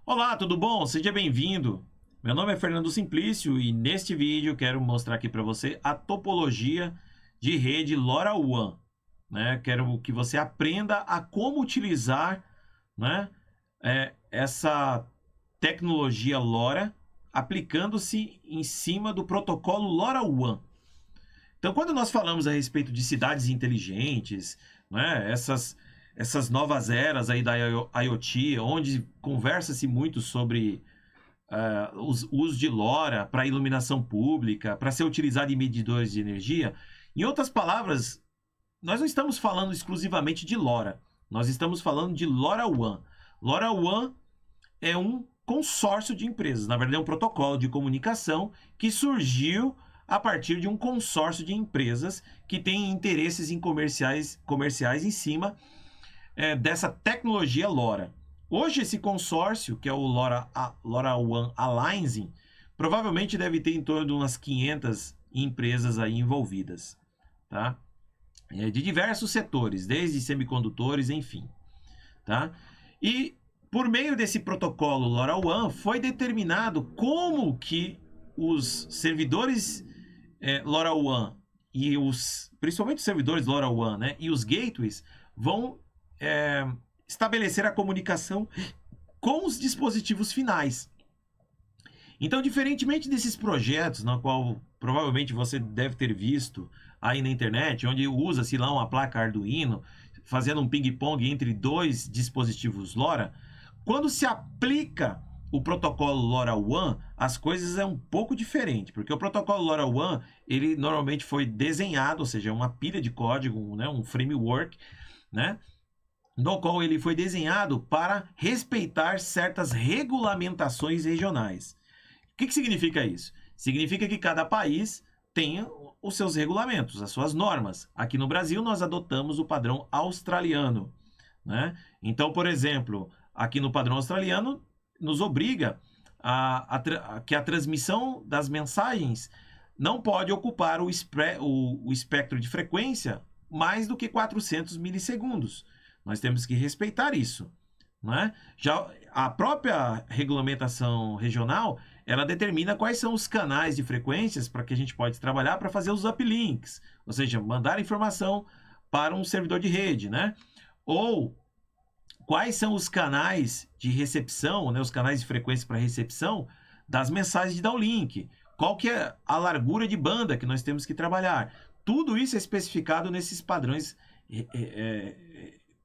Olá, tudo bom? Seja bem-vindo. Meu nome é Fernando Simplício e neste vídeo eu quero mostrar aqui para você a topologia de rede LoRaWAN, né? Quero que você aprenda a como utilizar, né, essa tecnologia LoRa aplicando-se em cima do protocolo LoRaWAN. Então, quando nós falamos a respeito de cidades inteligentes, né, essas novas eras aí da IoT, onde conversa-se muito sobre o uso de LoRa para iluminação pública, para ser utilizado em medidores de energia, em outras palavras, nós não estamos falando exclusivamente de LoRa, nós estamos falando de LoRaWAN. LoRaWAN é um consórcio de empresas, na verdade é um protocolo de comunicação que surgiu a partir de um consórcio de empresas que tem interesses em comerciais em cima dessa tecnologia LoRa. Hoje esse consórcio, que é o LoRaWAN Alliance, provavelmente deve ter em torno de umas 500 empresas aí envolvidas, tá? De diversos setores, desde semicondutores, enfim, tá? E por meio desse protocolo LoRaWAN foi determinado como que os servidores LoRaWAN e principalmente os servidores LoRaWAN, né, e os gateways vão estabelecer a comunicação com os dispositivos finais. Então, diferentemente desses projetos, na qual provavelmente você deve ter visto aí na internet, onde usa-se lá uma placa Arduino, fazendo um ping-pong entre dois dispositivos LoRa, quando se aplica o protocolo LoRaWAN, as coisas é um pouco diferente, porque o protocolo LoRaWAN, ele normalmente foi desenhado, ou seja, uma pilha de código, né, um framework, né, no qual ele foi desenhado para respeitar certas regulamentações regionais. O que significa isso? Significa que cada país tem os seus regulamentos, as suas normas. Aqui no Brasil, nós adotamos o padrão australiano, né? Então, por exemplo, aqui no padrão australiano, nos obriga que a transmissão das mensagens não pode ocupar o espectro de frequência mais do que 400 milissegundos. Nós temos que respeitar isso, né? Já a própria regulamentação regional, ela determina quais são os canais de frequências para que a gente pode trabalhar para fazer os uplinks, ou seja, mandar informação para um servidor de rede, né? Ou quais são os canais de recepção, né, os canais de frequência para recepção das mensagens de downlink, qual que é a largura de banda que nós temos que trabalhar. Tudo isso é especificado nesses padrões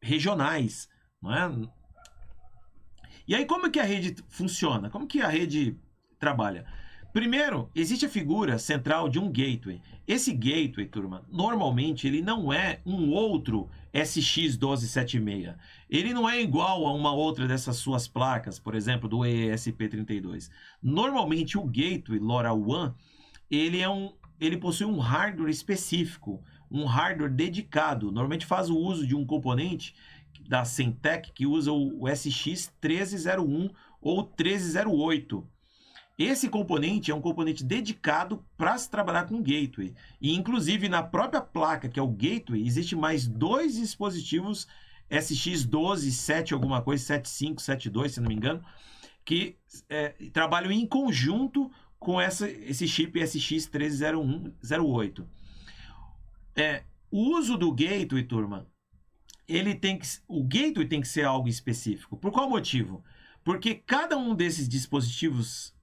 regionais, não é? E aí como é que a rede funciona? Como que a rede trabalha? Primeiro, existe a figura central de um gateway. Esse gateway, turma, normalmente ele não é um outro SX1276. Ele não é igual a uma outra dessas suas placas, por exemplo, do ESP32. Normalmente o gateway LoRaWAN, ele possui um hardware específico, um hardware dedicado. Normalmente faz o uso de um componente da Semtech que usa o SX1301 ou 1308. Esse componente é um componente dedicado para se trabalhar com gateway. E, inclusive, na própria placa, que é o gateway, existe mais dois dispositivos SX12, alguma coisa, 75, 72, se não me engano, trabalham em conjunto com esse chip SX130108. O uso do gateway, turma, o gateway tem que ser algo específico. Por qual motivo? Porque cada um desses dispositivos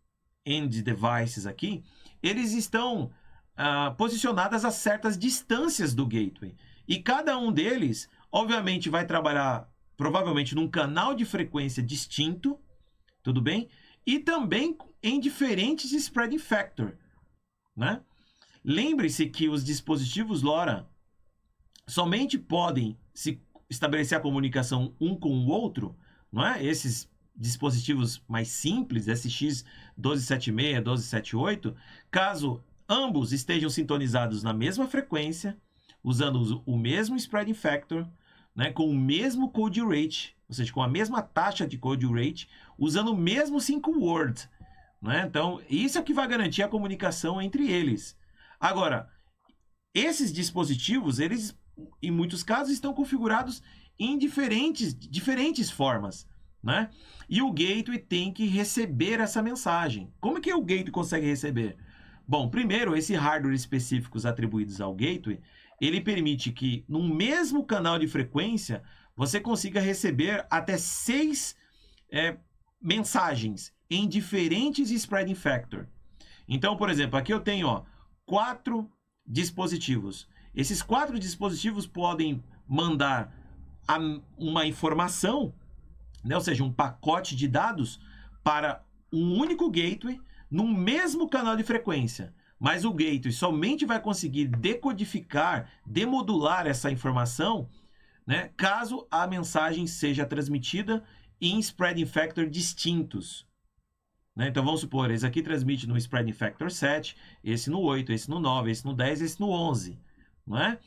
end devices aqui, eles estão posicionados a certas distâncias do gateway. E cada um deles, obviamente, vai trabalhar provavelmente num canal de frequência distinto, tudo bem? E também em diferentes spreading factor, né? Lembre-se que os dispositivos LoRa somente podem se estabelecer a comunicação um com o outro, não é? Esses dispositivos mais simples, SX1276, 1278, caso ambos estejam sintonizados na mesma frequência, usando o mesmo spreading factor, né, com o mesmo code rate, ou seja, com a mesma taxa de code rate, usando o mesmo 5 word, né? Então, isso é o que vai garantir a comunicação entre eles. Agora, esses dispositivos, eles, em muitos casos, estão configurados em diferentes formas, né? E o gateway tem que receber essa mensagem. Como que o gateway consegue receber? Bom, primeiro, esse hardware específicos atribuídos ao gateway, ele permite que, no mesmo canal de frequência, você consiga receber até 6 mensagens em diferentes spreading factor. Então, por exemplo, aqui eu tenho 4 dispositivos. Esses 4 dispositivos podem mandar uma informação, né, ou seja, um pacote de dados para um único gateway no mesmo canal de frequência. Mas o gateway somente vai conseguir decodificar, demodular essa informação, né, caso a mensagem seja transmitida em spreading factor distintos. Né? Então vamos supor, esse aqui transmite no spreading factor 7, esse no 8, esse no 9, esse no 10, esse no 11. Não é?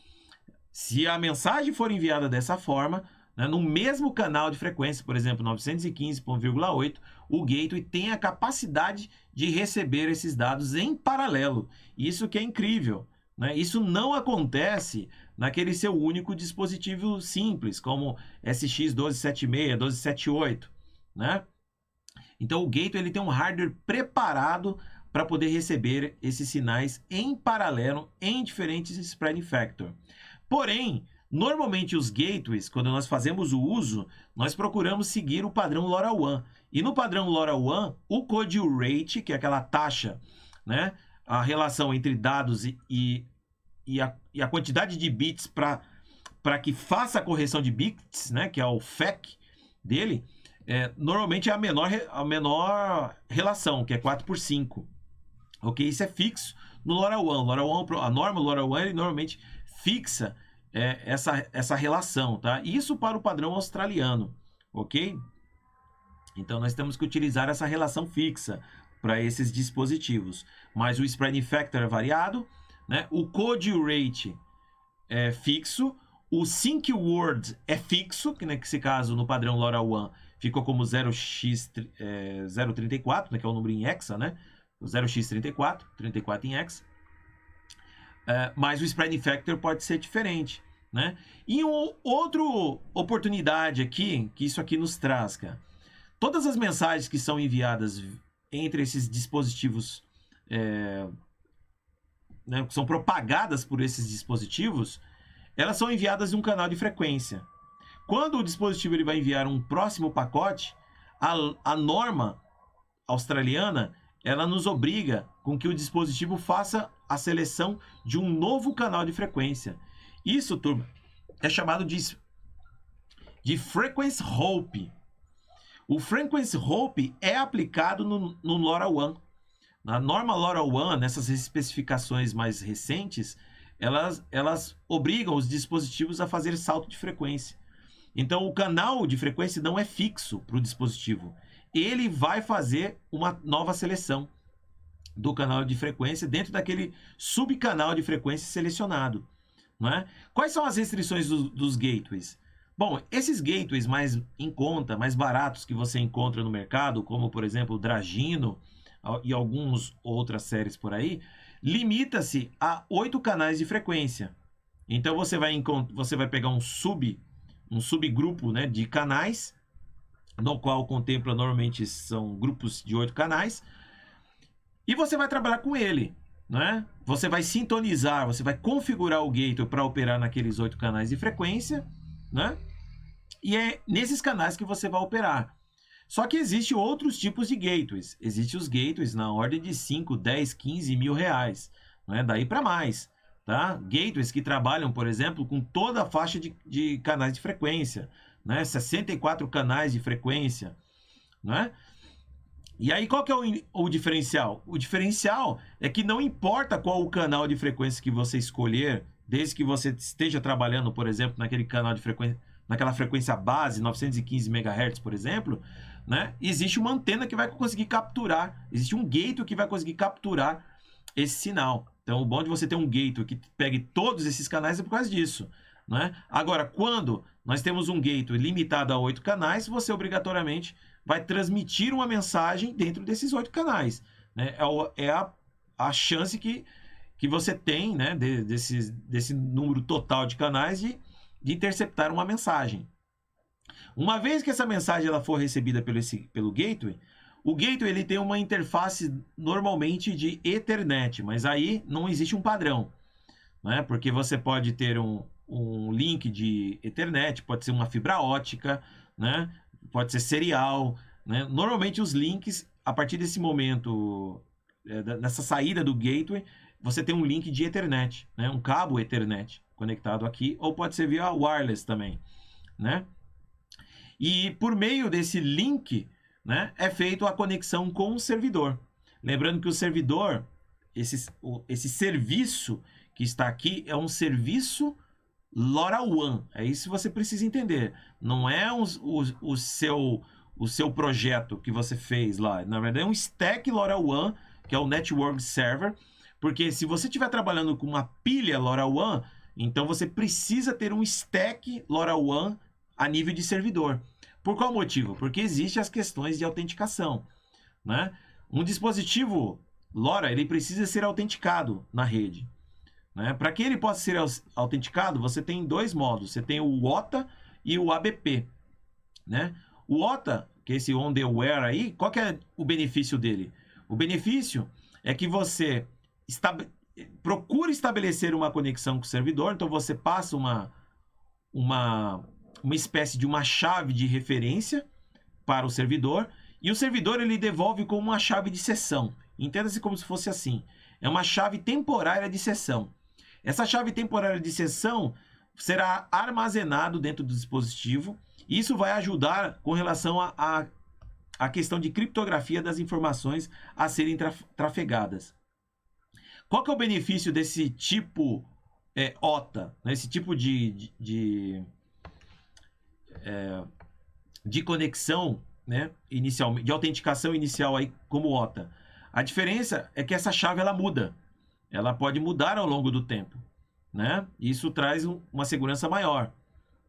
Se a mensagem for enviada dessa forma, né, no mesmo canal de frequência, por exemplo, 915.8, o gateway tem a capacidade de receber esses dados em paralelo. Isso que é incrível. Né? Isso não acontece naquele seu único dispositivo simples, como SX1276, 1278. Né? Então o gateway ele tem um hardware preparado para poder receber esses sinais em paralelo em diferentes spreading factor. Porém, normalmente os gateways, quando nós fazemos o uso, nós procuramos seguir o padrão LoRaWAN. E no padrão LoRaWAN, o code rate, que é aquela taxa, né, a relação entre dados e a quantidade de bits para que faça a correção de bits, né, que é o FEC dele, normalmente é a menor relação, que é 4/5. Ok? Isso é fixo no LoRaWAN. A norma LoRaWAN ele normalmente fixa essa relação, tá? Isso para o padrão australiano, ok? Então nós temos que utilizar essa relação fixa para esses dispositivos. Mas o spreading factor é variado, né? O code rate é fixo, o sync word é fixo, que nesse caso no padrão LoRaWAN ficou como 0x034, né? Que é o número em hexa, né? O 0x34, 34 em hexa. Mas o spreading factor pode ser diferente, né? E outra oportunidade aqui, que isso aqui nos traz, cara. Todas as mensagens que são enviadas entre esses dispositivos, né, que são propagadas por esses dispositivos, elas são enviadas em um canal de frequência. Quando o dispositivo ele vai enviar um próximo pacote, a norma australiana ela nos obriga com que o dispositivo faça a seleção de um novo canal de frequência. Isso, turma, é chamado de frequency hop. O frequency hop é aplicado no LoRaWAN. Na norma LoRaWAN, nessas especificações mais recentes, elas obrigam os dispositivos a fazer salto de frequência. Então, o canal de frequência não é fixo para o dispositivo. Ele vai fazer uma nova seleção do canal de frequência dentro daquele subcanal de frequência selecionado. Não é? Quais são as restrições dos gateways? Bom, esses gateways mais em conta, mais baratos que você encontra no mercado, como por exemplo o Dragino e algumas outras séries por aí, limita-se a 8 canais de frequência. Então você vai pegar um subgrupo, né, de canais, no qual contempla normalmente são grupos de 8 canais, e você vai trabalhar com ele, né? Você vai sintonizar, você vai configurar o gateway para operar naqueles 8 canais de frequência, né? E é nesses canais que você vai operar. Só que existem outros tipos de gateways. Existem os gateways na ordem de 5, 10, 15 mil reais, né? Daí para mais. Tá? Gateways que trabalham, por exemplo, com toda a faixa de canais de frequência, né? 64 canais de frequência, né? E aí qual que é o diferencial? O diferencial é que não importa qual o canal de frequência que você escolher, desde que você esteja trabalhando, por exemplo, naquele canal de frequência, naquela frequência base, 915 MHz, por exemplo, né? Existe uma antena que vai conseguir capturar, existe um gateway que vai conseguir capturar esse sinal. Então, o bom de você ter um gateway que pegue todos esses canais é por causa disso, né? Agora, quando nós temos um gateway limitado a 8 canais, você obrigatoriamente vai transmitir uma mensagem dentro desses 8 canais, né? A chance que você tem, né, desse número total de canais de interceptar uma mensagem. Uma vez que essa mensagem ela for recebida pelo gateway, o gateway ele tem uma interface normalmente de Ethernet, mas aí não existe um padrão, né? Porque você pode ter um link de Ethernet, pode ser uma fibra ótica, né? Pode ser serial, né? Normalmente os links, a partir desse momento, nessa saída do gateway, você tem um link de Ethernet, né? Um cabo Ethernet conectado aqui, ou pode ser via wireless também, né? E por meio desse link, né, é feita a conexão com o servidor. Lembrando que o servidor, esse serviço que está aqui, é um serviço LoRaWAN. É isso que você precisa entender. Não é o seu projeto que você fez lá. Na verdade, é um stack LoRaWAN, que é o Network Server. Porque se você estiver trabalhando com uma pilha LoRaWAN, então você precisa ter um stack LoRaWAN a nível de servidor. Por qual motivo? Porque existem as questões de autenticação, né? Um dispositivo LoRa, ele precisa ser autenticado na rede, né? Para que ele possa ser autenticado, você tem dois modos. Você tem o OTA e o ABP, né? O OTA, que é esse on the wire aí, qual que é o benefício dele? O benefício é que você procura estabelecer uma conexão com o servidor, então você passa uma espécie de uma chave de referência para o servidor, e o servidor ele devolve como uma chave de sessão. Entenda-se como se fosse assim. É uma chave temporária de sessão. Essa chave temporária de sessão será armazenado dentro do dispositivo, e isso vai ajudar com relação à questão de criptografia das informações a serem trafegadas. Qual que é o benefício desse tipo OTA, né? Esse tipo de conexão, né, inicialmente, de autenticação inicial aí como OTA. A diferença é que essa chave ela muda. Ela pode mudar ao longo do tempo, né? Isso traz uma segurança maior,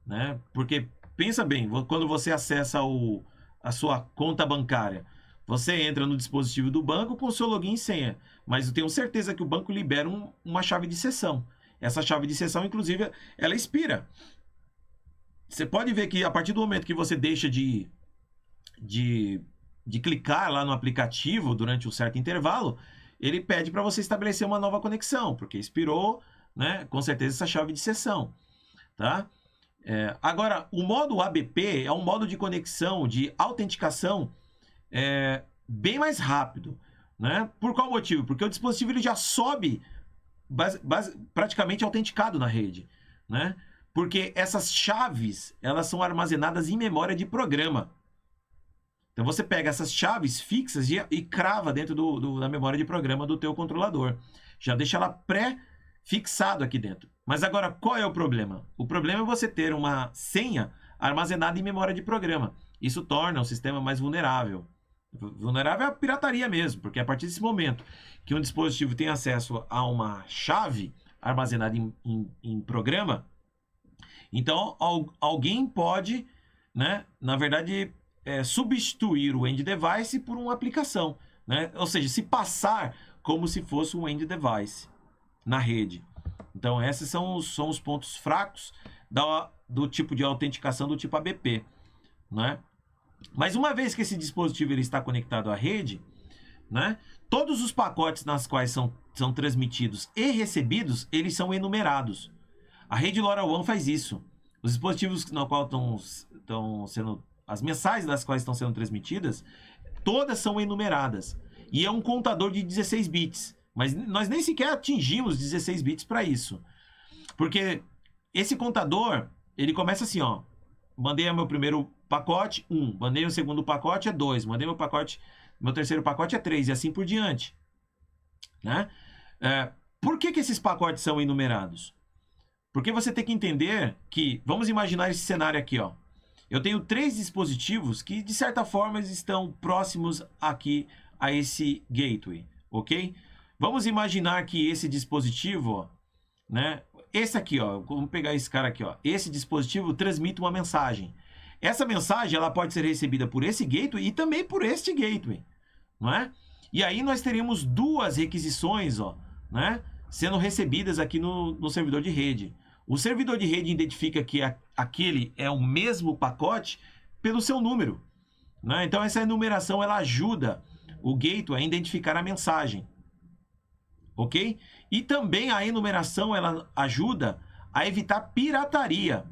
né? Porque pensa bem, quando você acessa a sua conta bancária, você entra no dispositivo do banco com o seu login e senha, mas eu tenho certeza que o banco libera uma chave de sessão. Essa chave de sessão, inclusive, ela expira. Você pode ver que a partir do momento que você deixa de clicar lá no aplicativo durante um certo intervalo, ele pede para você estabelecer uma nova conexão, porque expirou, né, com certeza essa chave de sessão, tá? Agora, o modo ABP é um modo de conexão, de autenticação bem mais rápido, né? Por qual motivo? Porque o dispositivo ele já sobe praticamente autenticado na rede, né? Porque essas chaves, elas são armazenadas em memória de programa. Então você pega essas chaves fixas e crava dentro da memória de programa do teu controlador. Já deixa ela pré-fixado aqui dentro. Mas agora, qual é o problema? O problema é você ter uma senha armazenada em memória de programa. Isso torna o sistema mais vulnerável. Vulnerável é a pirataria mesmo, porque a partir desse momento que um dispositivo tem acesso a uma chave armazenada em programa, então alguém pode, né, na verdade, substituir o end device por uma aplicação, né? Ou seja, se passar como se fosse um end device na rede. Então esses são os pontos fracos do tipo de autenticação do tipo ABP, né? Mas uma vez que esse dispositivo ele está conectado à rede, né, todos os pacotes nas quais são transmitidos e recebidos, eles são enumerados. A rede LoRaWAN faz isso. Os dispositivos no qual estão sendo... As mensagens das quais estão sendo transmitidas, todas são enumeradas. E é um contador de 16 bits. Mas nós nem sequer atingimos 16 bits para isso. Porque esse contador, ele começa assim, ó. Mandei o meu primeiro pacote, 1. Mandei o segundo pacote, é 2. Mandei meu terceiro pacote é 3. E assim por diante, né? Por que esses pacotes são enumerados? Porque você tem que entender que... Vamos imaginar esse cenário aqui, ó. Eu tenho 3 dispositivos que, de certa forma, estão próximos aqui a esse gateway, ok? Vamos imaginar que esse dispositivo, ó, né? Esse aqui, ó, vamos pegar esse cara aqui, ó. Esse dispositivo transmite uma mensagem. Essa mensagem ela pode ser recebida por esse gateway e também por este gateway, não é? E aí nós teríamos 2 requisições, ó, né, sendo recebidas aqui no servidor de rede. O servidor de rede identifica que aquele é o mesmo pacote pelo seu número, né? Então essa enumeração ela ajuda o gateway a identificar a mensagem, ok? E também a enumeração ela ajuda a evitar pirataria,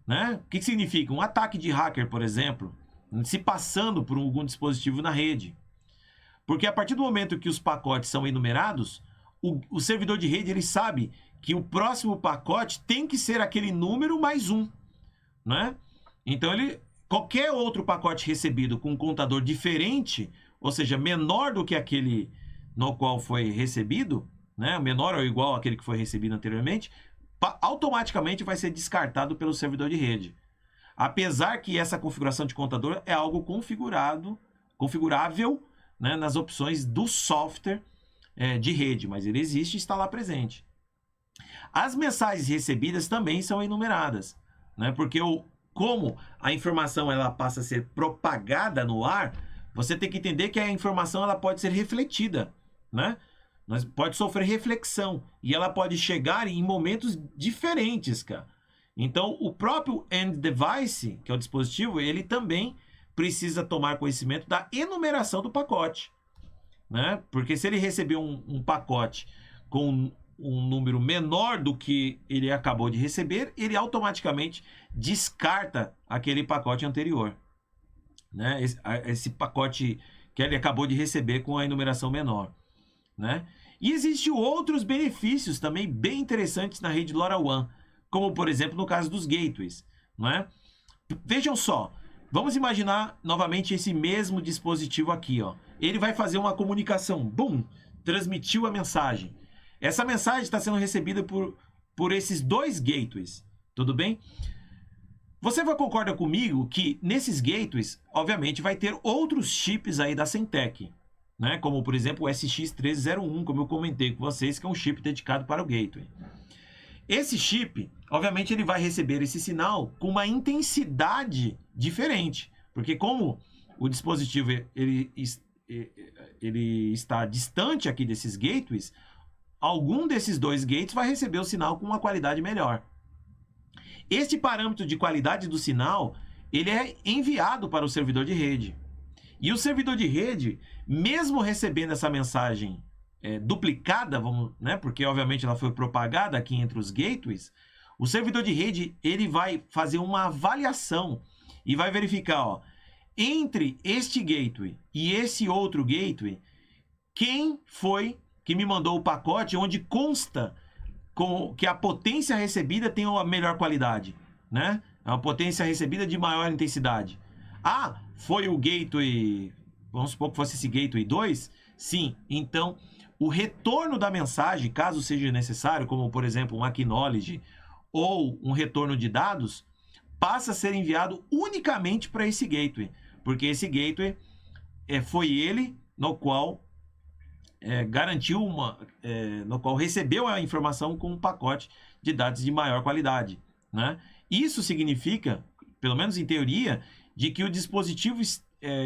né? O que significa? Um ataque de hacker, por exemplo, se passando por algum dispositivo na rede. Porque a partir do momento que os pacotes são enumerados, o servidor de rede ele sabe que o próximo pacote tem que ser aquele número mais um, né? Então qualquer outro pacote recebido com um contador diferente, ou seja, menor do que aquele no qual foi recebido, né? Menor ou igual àquele que foi recebido anteriormente, automaticamente vai ser descartado pelo servidor de rede. Apesar que essa configuração de contador é algo configurável, né, nas opções do software de rede, mas ele existe e está lá presente. As mensagens recebidas também são enumeradas, né, porque como a informação ela passa a ser propagada no ar, você tem que entender que a informação ela pode ser refletida, né? Pode sofrer reflexão e ela pode chegar em momentos diferentes, cara. Então, o próprio end device, que é o dispositivo, ele também precisa tomar conhecimento da enumeração do pacote, né? Porque se ele receber um pacote com um número menor do que ele acabou de receber, ele automaticamente descarta aquele pacote anterior, né? Esse pacote que ele acabou de receber com a enumeração menor, né? E existem outros benefícios também bem interessantes na rede LoRaWAN, como por exemplo no caso dos gateways, né? Vejam só, vamos imaginar novamente esse mesmo dispositivo aqui, ó. Ele vai fazer uma comunicação, bum, transmitiu a mensagem. Essa mensagem está sendo recebida por esses dois gateways, tudo bem? Você vai concordar comigo que nesses gateways, obviamente, vai ter outros chips aí da Semtech, né? Como, por exemplo, o SX1301, como eu comentei com vocês, que é um chip dedicado para o gateway. Esse chip, obviamente, ele vai receber esse sinal com uma intensidade diferente, porque como o dispositivo ele está distante aqui desses gateways, algum desses dois gates vai receber o sinal com uma qualidade melhor. Este parâmetro de qualidade do sinal, ele é enviado para o servidor de rede. E o servidor de rede, mesmo recebendo essa mensagem duplicada, né, porque obviamente ela foi propagada aqui entre os gateways, o servidor de rede ele vai fazer uma avaliação e vai verificar, ó, entre este gateway e esse outro gateway, quem foi que me mandou o pacote onde consta que a potência recebida tem uma melhor qualidade, né? É uma potência recebida de maior intensidade. Ah, foi o gateway, vamos supor que fosse esse gateway 2? Sim, então o retorno da mensagem, caso seja necessário, como por exemplo um acknowledge ou um retorno de dados, passa a ser enviado unicamente para esse gateway, porque esse gateway foi ele no qual garantiu no qual recebeu a informação com um pacote de dados de maior qualidade, né? Isso significa, pelo menos em teoria, de que o dispositivo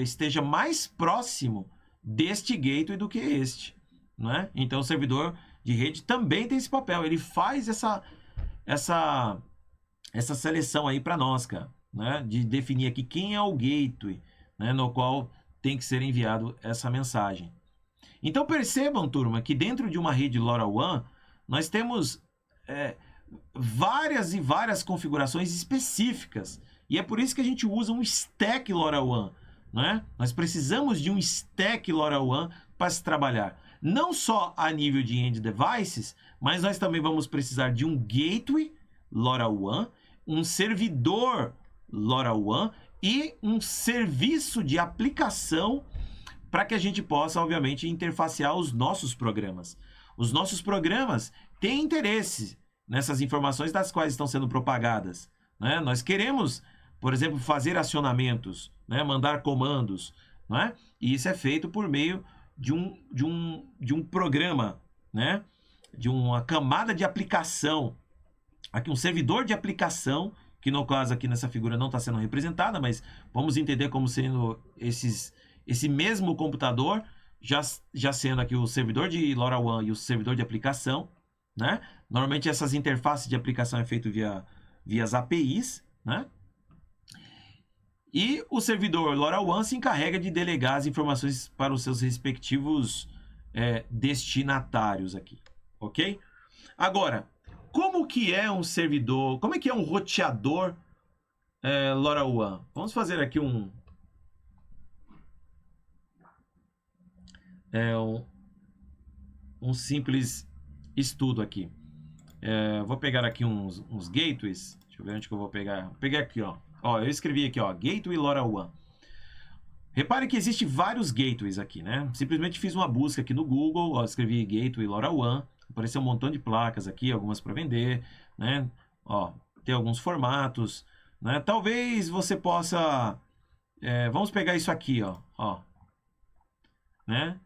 esteja mais próximo deste gateway do que este, né? Então o servidor de rede também tem esse papel, ele faz essa seleção aí para nós, cara, né? De definir aqui quem é o gateway, né? No qual tem que ser enviado essa mensagem. Então percebam, turma, que dentro de uma rede LoRaWAN nós temos várias e várias configurações específicas. E é por isso que a gente usa um stack LoRaWAN, né? Nós precisamos de um stack LoRaWAN para se trabalhar. Não só a nível de end devices, mas nós também vamos precisar de um gateway LoRaWAN, um servidor LoRaWAN e um serviço de aplicação para que a gente possa, obviamente, interfacear os nossos programas. Os nossos programas têm interesse nessas informações das quais estão sendo propagadas, né? Nós queremos, por exemplo, fazer acionamentos, né? Mandar comandos, né? E isso é feito por meio de um programa, né? De uma camada de aplicação. Aqui um servidor de aplicação, que no caso aqui nessa figura não está sendo representada, mas vamos entender como sendo esse mesmo computador, já sendo aqui o servidor de LoRaWAN e o servidor de aplicação, né? Normalmente essas interfaces de aplicação é feito via as APIs, né? E o servidor LoRaWAN se encarrega de delegar as informações para os seus respectivos destinatários aqui, ok? Agora, como que é um servidor, como é que é um roteador LoRaWAN? Vamos fazer aqui um simples estudo aqui. Vou pegar aqui uns gateways. Deixa eu ver onde que eu vou pegar. Vou pegar aqui, ó. Eu escrevi aqui, ó, Gateway LoRaWAN. Repare que existe vários gateways aqui, né? Simplesmente fiz uma busca aqui no Google, ó, escrevi Gateway LoRaWAN, apareceu um montão de placas aqui, algumas para vender, né? Ó, tem alguns formatos, né? Talvez você possa, vamos pegar isso aqui, ó, né?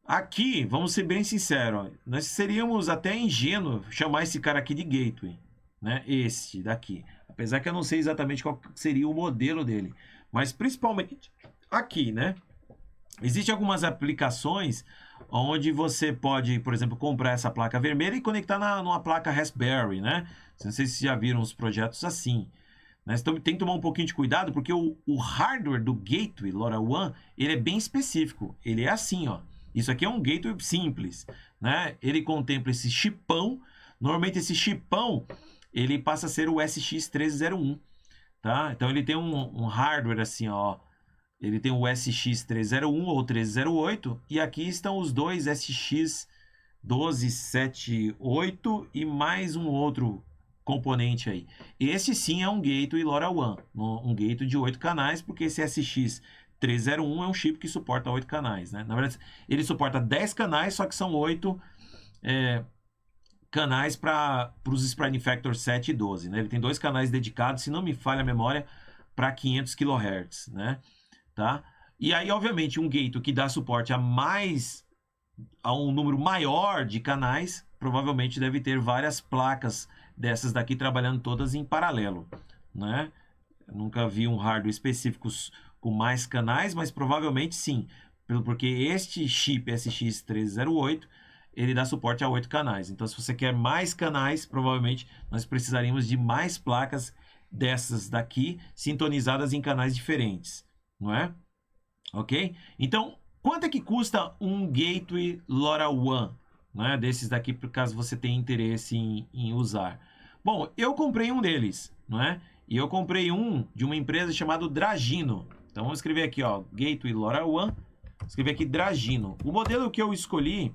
Aqui, vamos ser bem sinceros, nós seríamos até ingênuo chamar esse cara aqui de gateway, né? Esse daqui. Apesar que eu não sei exatamente qual seria o modelo dele. Mas principalmente aqui, né? Existem algumas aplicações onde você pode, por exemplo, comprar essa placa vermelha e conectar numa placa Raspberry, né? Não sei se vocês já viram os projetos assim. Né? Então tem que tomar um pouquinho de cuidado, porque o hardware do gateway LoRaWAN, ele é bem específico. Ele é assim, ó. Isso aqui é um gateway simples, né? Ele contempla esse chipão. Normalmente esse chipão, ele passa a ser o SX1301, tá? Então ele tem um hardware assim, ó. Ele tem o SX301 ou 1308 e aqui estão os dois SX1278 e mais um outro componente aí. Esse sim é um gateway LoRaWAN, um gateway de 8 canais, porque esse SX301 é um chip que suporta 8 canais, né? Na verdade, ele suporta 10 canais, só que são 8 canais para os Spreading Factor 7 e 12, né? Ele tem 2 canais dedicados, se não me falha a memória, para 500 kHz, né? Tá? E aí, obviamente, um gateway que dá suporte a um número maior de canais, provavelmente deve ter várias placas dessas daqui trabalhando todas em paralelo, né? Eu nunca vi um hardware específico com mais canais, mas provavelmente sim, porque este chip SX1308 ele dá suporte a 8 canais. Então, se você quer mais canais, provavelmente nós precisaríamos de mais placas dessas daqui sintonizadas em canais diferentes, não é? Ok? Então, quanto é que custa um gateway LoRaWAN, né? Desses daqui, por caso você tenha interesse em usar. Bom, eu comprei um deles, não é? E eu comprei um de uma empresa chamada Dragino. Então, vamos escrever aqui, ó, Gateway LoRaWAN. Escrever aqui Dragino. O modelo que eu escolhi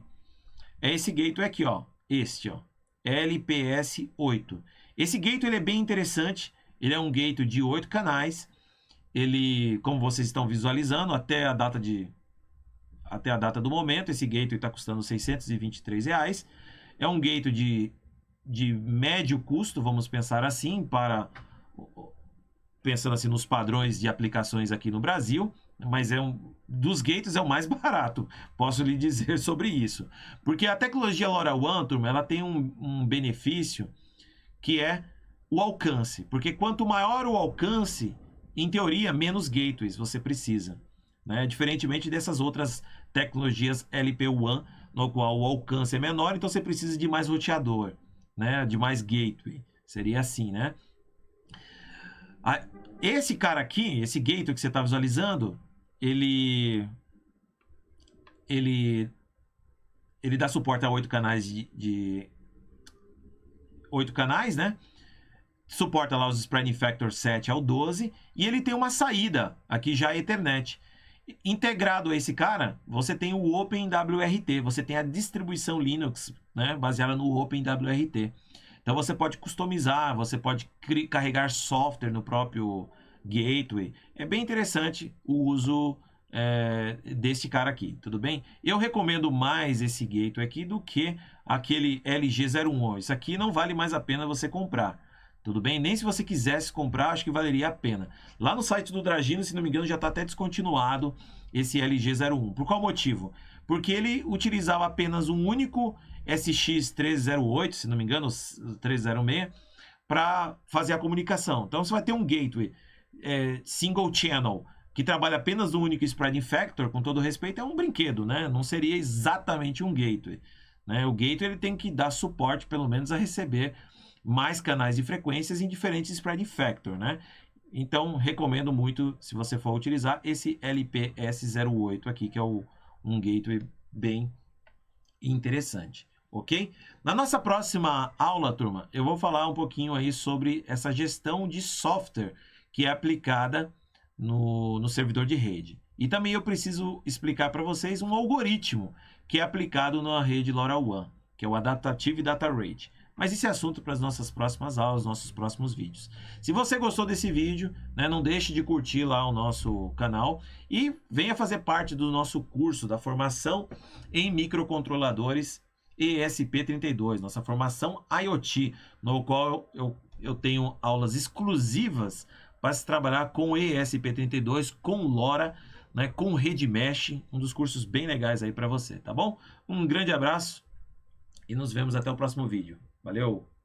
é esse gateway aqui, ó. Este, ó. LPS8. Esse gateway ele é bem interessante. Ele é um gateway de 8 canais. Ele, como vocês estão visualizando, até a data do momento, esse gateway está custando R$623. É um gateway de médio custo, vamos pensar assim, pensando assim nos padrões de aplicações aqui no Brasil, mas dos gateways é o mais barato, posso lhe dizer sobre isso. Porque a tecnologia LoRaWAN, turma, ela tem um benefício que é o alcance. Porque quanto maior o alcance, em teoria, menos gateways você precisa, né? Diferentemente dessas outras tecnologias LPWAN, no qual o alcance é menor, então você precisa de mais roteador, né? De mais gateway. Seria assim, né? Esse cara aqui, esse gateway que você está visualizando, ele dá suporte a 8 canais de 8 canais, né? Suporta lá os Spreading Factor 7 ao 12 e ele tem uma saída aqui já Ethernet. Integrado a esse cara, você tem o OpenWRT, você tem a distribuição Linux, né, baseada no OpenWRT. Então você pode customizar, você pode carregar software no próprio gateway. É bem interessante o uso desse cara aqui, tudo bem? Eu recomendo mais esse gateway aqui do que aquele LG01. Isso aqui não vale mais a pena você comprar. Tudo bem? Nem se você quisesse comprar, acho que valeria a pena. Lá no site do Dragino, se não me engano, já está até descontinuado esse LG01. Por qual motivo? Porque ele utilizava apenas um único SX308, se não me engano, 306, para fazer a comunicação. Então, você vai ter um gateway single channel, que trabalha apenas no único Spreading Factor, com todo respeito, é um brinquedo, né? Não seria exatamente um gateway. né? O gateway ele tem que dar suporte, pelo menos, a receber mais canais de frequências em diferentes spreading factor, né? Então, recomendo muito, se você for utilizar, esse LPS08 aqui, que é um gateway bem interessante, ok? Na nossa próxima aula, turma, eu vou falar um pouquinho aí sobre essa gestão de software que é aplicada no servidor de rede. E também eu preciso explicar para vocês um algoritmo que é aplicado na rede LoRaWAN, que é o Adaptive Data Rate. Mas esse é assunto para as nossas próximas aulas, nossos próximos vídeos. Se você gostou desse vídeo, né, não deixe de curtir lá o nosso canal e venha fazer parte do nosso curso da formação em microcontroladores ESP32, nossa formação IoT, no qual eu tenho aulas exclusivas para se trabalhar com ESP32, com LoRa, né, com rede mesh, um dos cursos bem legais aí para você, tá bom? Um grande abraço e nos vemos até o próximo vídeo. Valeu!